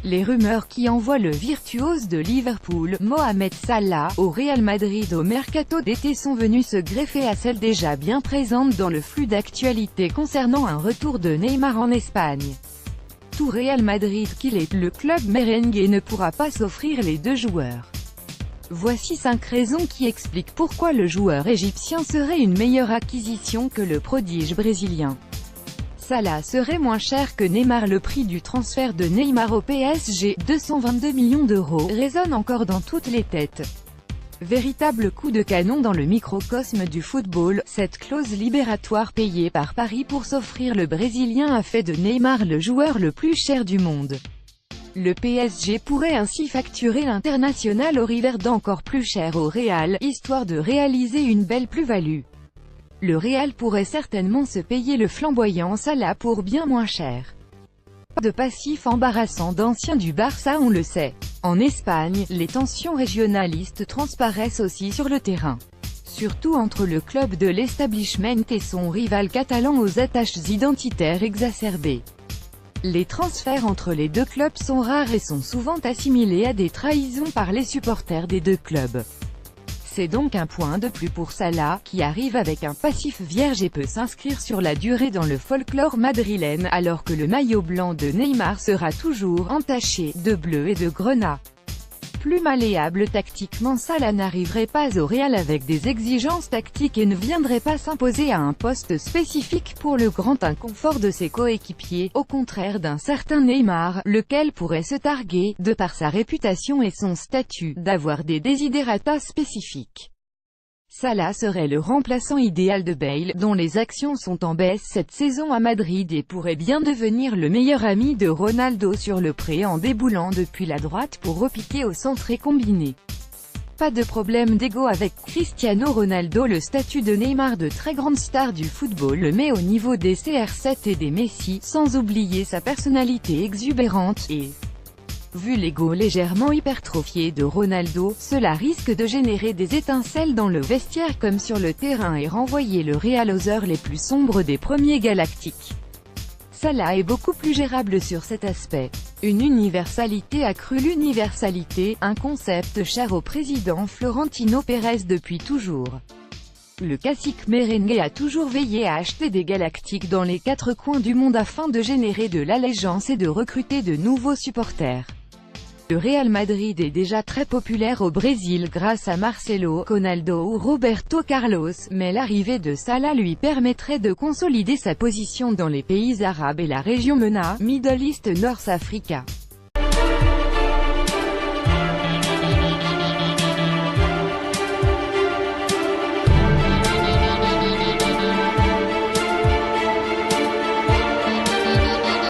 Les rumeurs qui envoient le virtuose de Liverpool, Mohamed Salah, au Real Madrid au mercato d'été sont venues se greffer à celles déjà bien présentes dans le flux d'actualité concernant un retour de Neymar en Espagne. Tout Real Madrid qu'il est, le club merengue ne pourra pas s'offrir les deux joueurs. Voici 5 raisons qui expliquent pourquoi le joueur égyptien serait une meilleure acquisition que le prodige brésilien. Salah serait moins cher que Neymar. Le prix du transfert de Neymar au PSG, 222 millions d'euros, résonne encore dans toutes les têtes. Véritable coup de canon dans le microcosme du football, cette clause libératoire payée par Paris pour s'offrir le Brésilien a fait de Neymar le joueur le plus cher du monde. Le PSG pourrait ainsi facturer l'international au river d'encore plus cher au Real, histoire de réaliser une belle plus-value. Le Real pourrait certainement se payer le flamboyant Salah pour bien moins cher. Pas de passif embarrassant d'ancien du Barça, on le sait. En Espagne, les tensions régionalistes transparaissent aussi sur le terrain. Surtout entre le club de l'establishment et son rival catalan aux attaches identitaires exacerbées. Les transferts entre les deux clubs sont rares et sont souvent assimilés à des trahisons par les supporters des deux clubs. C'est donc un point de plus pour Salah, qui arrive avec un passif vierge et peut s'inscrire sur la durée dans le folklore madrilène, alors que le maillot blanc de Neymar sera toujours entaché de bleu et de grenat. Plus malléable tactiquement, Salah n'arriverait pas au Real avec des exigences tactiques et ne viendrait pas s'imposer à un poste spécifique pour le grand inconfort de ses coéquipiers, au contraire d'un certain Neymar, lequel pourrait se targuer, de par sa réputation et son statut, d'avoir des desiderata spécifiques. Salah serait le remplaçant idéal de Bale, dont les actions sont en baisse cette saison à Madrid et pourrait bien devenir le meilleur ami de Ronaldo sur le pré en déboulant depuis la droite pour repiquer au centre et combiné. Pas de problème d'ego avec Cristiano Ronaldo. Le statut de Neymar de très grande star du football le met au niveau des CR7 et des Messi, sans oublier sa personnalité exubérante, et vu l'ego légèrement hypertrophié de Ronaldo, cela risque de générer des étincelles dans le vestiaire comme sur le terrain et renvoyer le Real aux heures les plus sombres des premiers galactiques. Salah est beaucoup plus gérable sur cet aspect. Une universalité accrue. L'universalité, un concept cher au président Florentino Pérez depuis toujours. Le cacique merengue a toujours veillé à acheter des galactiques dans les 4 coins du monde afin de générer de l'allégeance et de recruter de nouveaux supporters. Le Real Madrid est déjà très populaire au Brésil grâce à Marcelo, Ronaldo ou Roberto Carlos, mais l'arrivée de Salah lui permettrait de consolider sa position dans les pays arabes et la région MENA, Middle East North Africa.